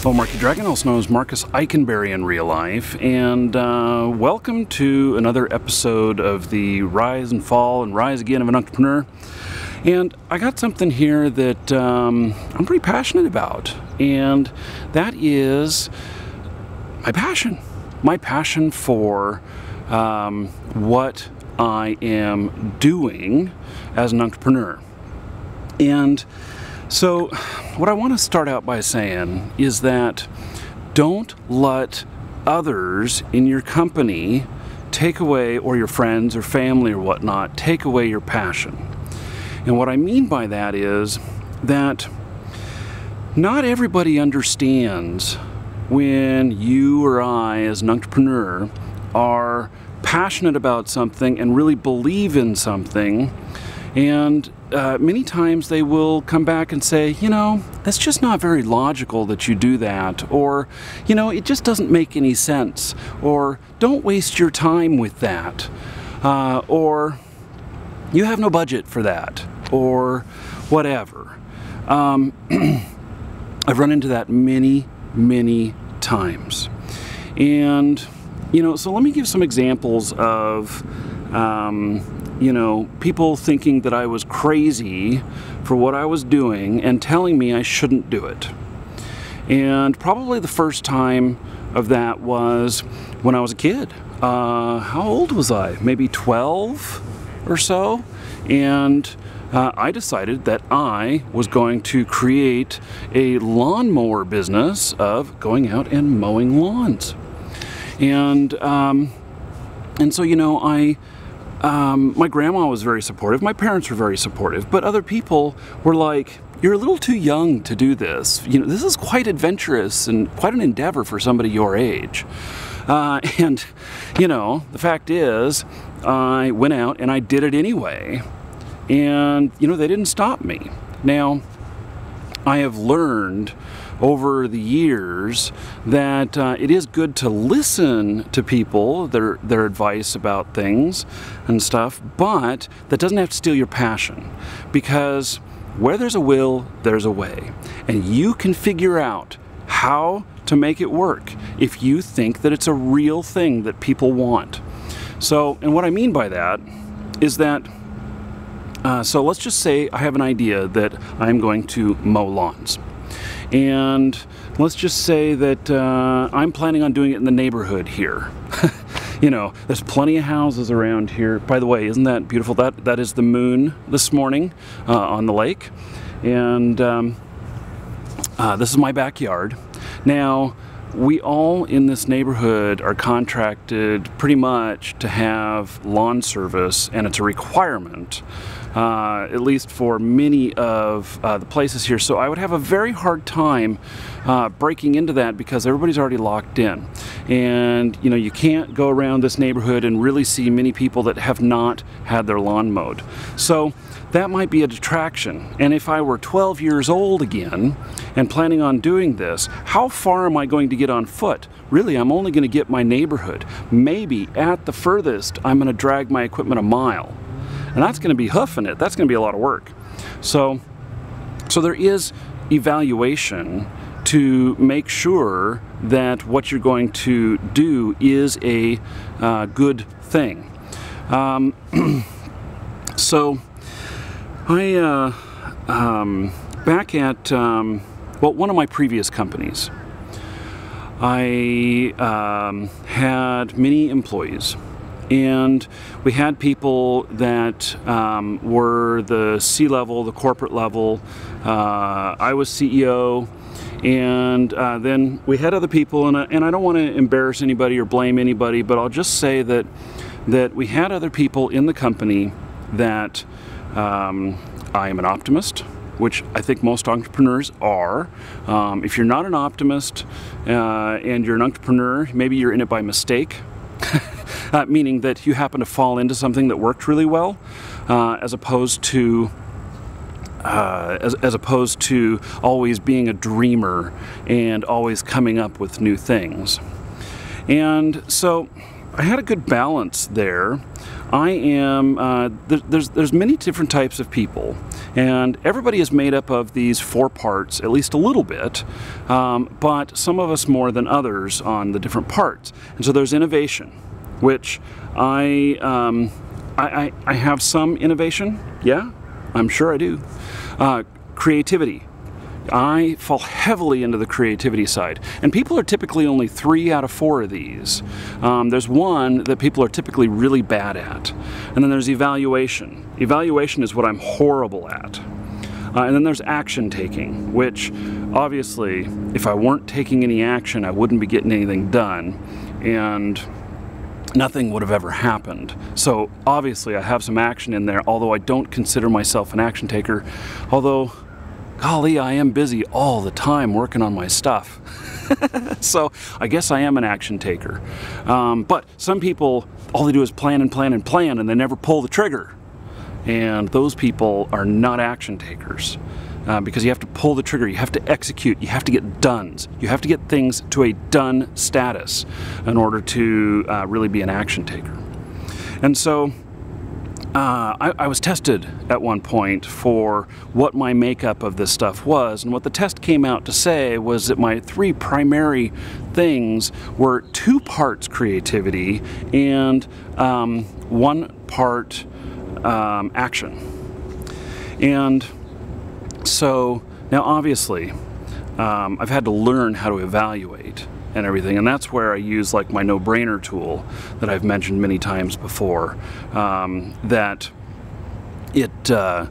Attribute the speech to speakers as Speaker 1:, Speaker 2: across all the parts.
Speaker 1: Hello, Marky Dragon, also known as Marcus Eikenberry in real life, and welcome to another episode of the Rise and Fall and Rise Again of an Entrepreneur. And I got something here that I'm pretty passionate about, and that is my passion for what I am doing as an entrepreneur. And so what I want to start out by saying is that don't let others in your company take away, or your friends or family or whatnot, take away your passion. And what I mean by that is that not everybody understands when you or I as an entrepreneur are passionate about something and really believe in something, and many times they will come back and say, you know, that's just not very logical that you do that, or, you know, it just doesn't make any sense, or don't waste your time with that, or you have no budget for that, or whatever. I've run into that many times. And, you know, so let me give some examples of you know, people thinking that I was crazy for what I was doing and telling me I shouldn't do it. And probably the first time of that was when I was a kid. How old was I? Maybe 12 or so. And I decided that I was going to create a lawnmower business of going out and mowing lawns. And so, you know, my grandma was very supportive, my parents were very supportive, but other people were like, you're a little too young to do this. You know, this is quite adventurous and quite an endeavor for somebody your age. And, you know, the fact is, I went out and I did it anyway. And, you know, they didn't stop me. Now, I have learned over the years that it is good to listen to people, their advice about things and stuff, but that doesn't have to steal your passion, because where there's a will, there's a way, and you can figure out how to make it work if you think that it's a real thing that people want. So, and what I mean by that is that so let's just say I have an idea that I'm going to mow lawns. And let's just say that I'm planning on doing it in the neighborhood here. You know, there's plenty of houses around here. By the way, isn't that beautiful? That is the moon this morning on the lake. And this is my backyard. Now, we all in this neighborhood are contracted pretty much to have lawn service, and it's a requirement. At least for many of the places here. So I would have a very hard time breaking into that, because everybody's already locked in. And, you know, you can't go around this neighborhood and really see many people that have not had their lawn mowed. So that might be a detraction. And if I were 12 years old again and planning on doing this, how far am I going to get on foot? Really, I'm only going to get my neighborhood. Maybe at the furthest, I'm going to drag my equipment a mile. And that's going to be hoofing it. That's going to be a lot of work. So there is evaluation to make sure that what you're going to do is a good thing. So I, back at, well, one of my previous companies, I had many employees. And we had people that were the C-level, the corporate level. I was CEO, and then we had other people, and I don't want to embarrass anybody or blame anybody, but I'll just say that we had other people in the company that I am an optimist, which I think most entrepreneurs are. If you're not an optimist and you're an entrepreneur, maybe you're in it by mistake. Meaning that you happen to fall into something that worked really well, as opposed to always being a dreamer and always coming up with new things. And so I had a good balance there. I am, there's many different types of people, And everybody is made up of these 4 parts, at least a little bit, but some of us more than others on the different parts. And so there's innovation, which I have some innovation, yeah, I'm sure I do. Creativity. I fall heavily into the creativity side, and people are typically only 3 out of 4 of these. There's one that people are typically really bad at, and then there's evaluation. Evaluation is what I'm horrible at. And then there's action taking, which obviously if I weren't taking any action I wouldn't be getting anything done, and nothing would have ever happened. So obviously I have some action in there, although I don't consider myself an action taker, although golly, I am busy all the time working on my stuff. So I guess I am an action taker. But some people, all they do is plan and plan and plan, and they never pull the trigger. And those people are not action takers. Because you have to pull the trigger, you have to execute, you have to get dones. You have to get things to a done status in order to really be an action taker. And so I was tested at one point for what my makeup of this stuff was, and what the test came out to say was that my 3 primary things were 2 parts creativity and 1 part action. And so now obviously I've had to learn how to evaluate and everything, and that's where I use like my no-brainer tool that I've mentioned many times before, that it's a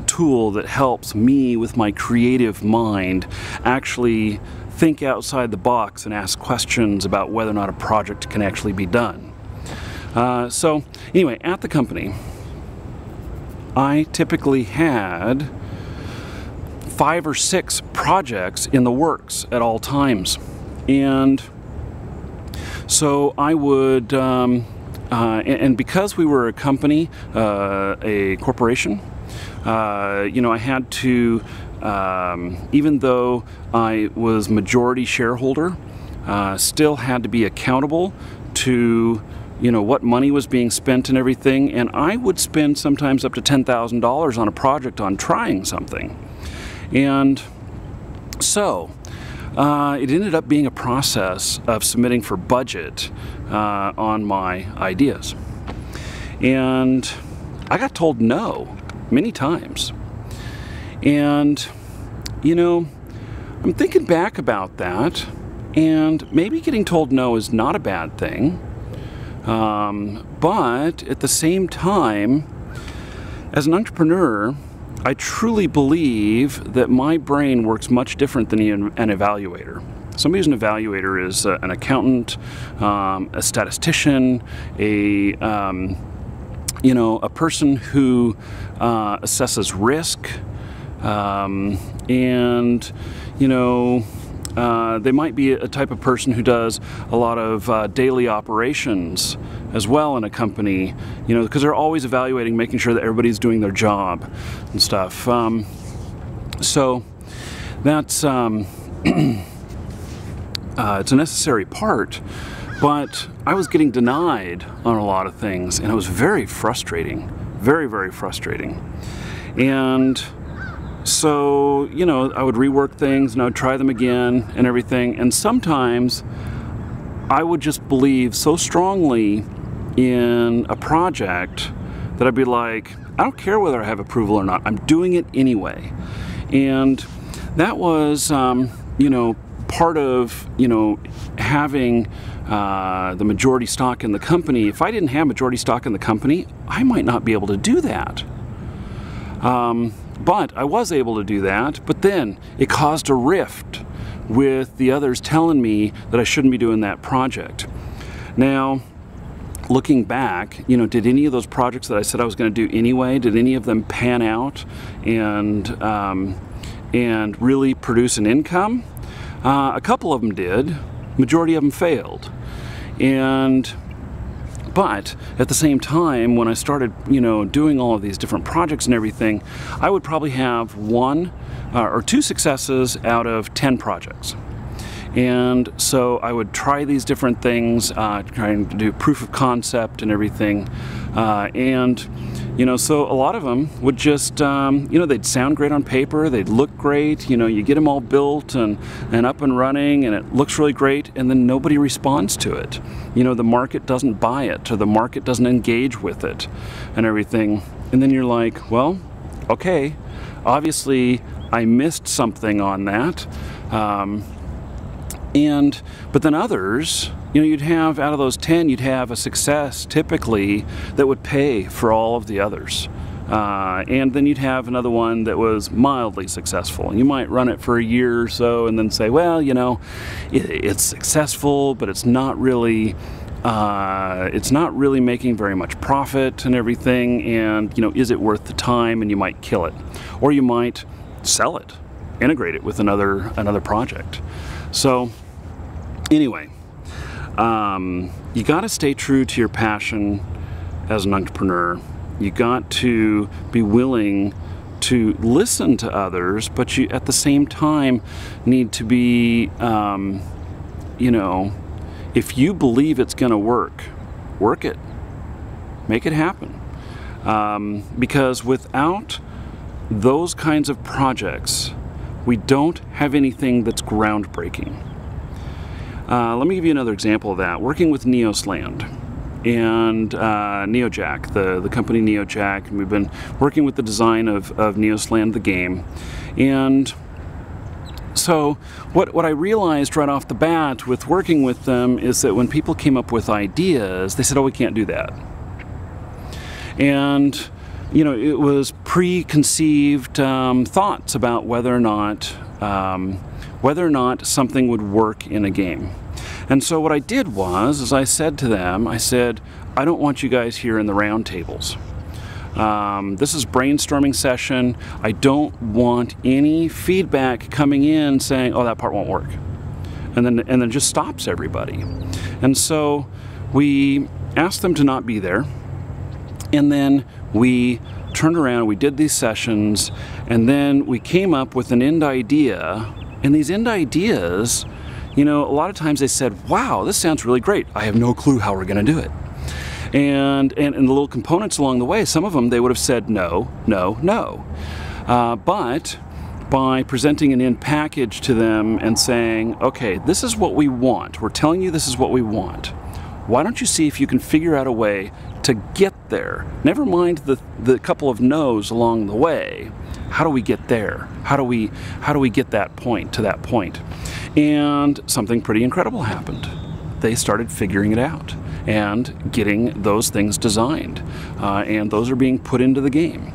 Speaker 1: tool that helps me with my creative mind actually think outside the box and ask questions about whether or not a project can actually be done. So anyway, at the company I typically had 5 or 6 projects in the works at all times, and so I would and because we were a company, a corporation, you know, I had to, even though I was majority shareholder, still had to be accountable to, you know, what money was being spent and everything, and I would spend sometimes up to $10,000 on a project on trying something. And so it ended up being a process of submitting for budget on my ideas. And I got told no many times. And, you know, I'm thinking back about that, and maybe getting told no is not a bad thing. But at the same time, as an entrepreneur, I truly believe that my brain works much different than an evaluator. Somebody who's an evaluator is an accountant, a statistician, you know, a person who assesses risk, and, you know, they might be a type of person who does a lot of daily operations as well in a company, you know, because they're always evaluating, making sure that everybody's doing their job and stuff. So that's it's a necessary part, but I was getting denied on a lot of things, and it was very frustrating, very, very frustrating. And so, you know, I would rework things and I would try them again and everything, and sometimes I would just believe so strongly in a project that I'd be like, I don't care whether I have approval or not, I'm doing it anyway. And that was, you know, part of, you know, having the majority stock in the company. If I didn't have majority stock in the company, I might not be able to do that. But I was able to do that, but then it caused a rift with the others telling me that I shouldn't be doing that project. Now, looking back, you know, did any of those projects that I said I was going to do anyway, did any of them pan out and really produce an income? A couple of them did. Majority of them failed. But at the same time, when I started, you know, doing all of these different projects and everything, I would probably have 1 or 2 successes out of 10 projects. And so I would try these different things, trying to do proof of concept and everything. And, So a lot of them would just, they'd sound great on paper, they'd look great, you get them all built and up and running, and it looks really great, and then nobody responds to it. The market doesn't buy it, or the market doesn't engage with it and everything. And then you're like, well, okay, obviously I missed something on that. But then others, you'd have, out of those 10, you'd have a success typically that would pay for all of the others. And then you'd have another one that was mildly successful. You might run it for a year or so and then say, well, it's successful, but it's not really making very much profit and everything. And, is it worth the time? And you might kill it. Or you might sell it, integrate it with another project. So anyway, you got to stay true to your passion as an entrepreneur. You got to be willing to listen to others, but you at the same time need to be, if you believe it's going to work it. Make it happen. Because without those kinds of projects, we don't have anything that's groundbreaking. Let me give you another example of that. Working with Neosland and NeoJack, the company NeoJack, and we've been working with the design of Neosland, the game. And so what I realized right off the bat with working with them is that when people came up with ideas, they said, oh, we can't do that. And it was preconceived thoughts about whether or not something would work in a game. And so what I did was I said to them, I don't want you guys here in the round tables. This is brainstorming session. I don't want any feedback coming in saying, oh, that part won't work. And then just stops everybody. And so we asked them to not be there. And then we turned around, we did these sessions, and then we came up with an end idea. And these end ideas, a lot of times they said, wow, this sounds really great. I have no clue how we're going to do it. And the little components along the way, some of them they would have said no, no, no. But by presenting an end package to them and saying, okay, this is what we want. We're telling you this is what we want. Why don't you see if you can figure out a way to get there? Never mind the couple of no's along the way. How do we get there? How do we get that point to that point? And something pretty incredible happened. They started figuring it out and getting those things designed, and those are being put into the game.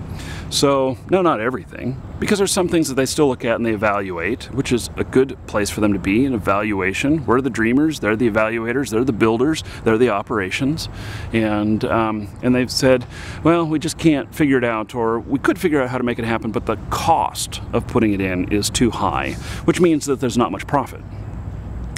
Speaker 1: So, no, not everything, because there's some things that they still look at and they evaluate, which is a good place for them to be, an evaluation. We're the dreamers, they're the evaluators, they're the builders, they're the operations. And they've said, well, we just can't figure it out, or we could figure out how to make it happen, but the cost of putting it in is too high, which means that there's not much profit.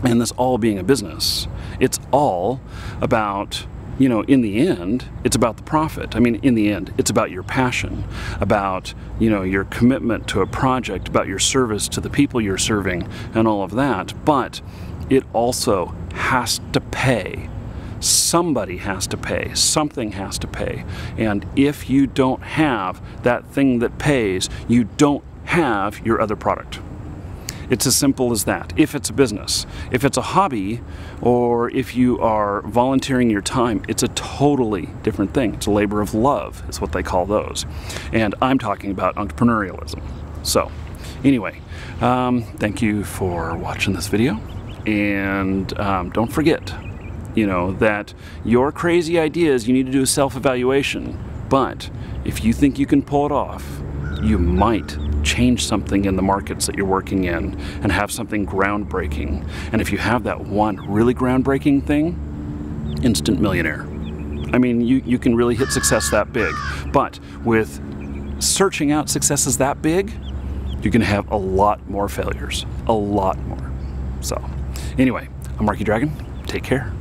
Speaker 1: And this all being a business, it's all about, in the end, it's about the profit. I mean, in the end, it's about your passion, about, your commitment to a project, about your service to the people you're serving and all of that. But it also has to pay. Somebody has to pay. Something has to pay. And if you don't have that thing that pays, you don't have your other product. It's as simple as that, if it's a business. If it's a hobby, or if you are volunteering your time, it's a totally different thing. It's a labor of love, is what they call those. And I'm talking about entrepreneurialism. So, anyway, thank you for watching this video. And don't forget, that your crazy ideas, you need to do a self-evaluation. But if you think you can pull it off, you might change something in the markets that you're working in and have something groundbreaking. And if you have that one really groundbreaking thing, instant millionaire. I mean, you can really hit success that big. But with searching out successes that big, you're going to have a lot more failures. A lot more. So, anyway, I'm Marky Dragon. Take care.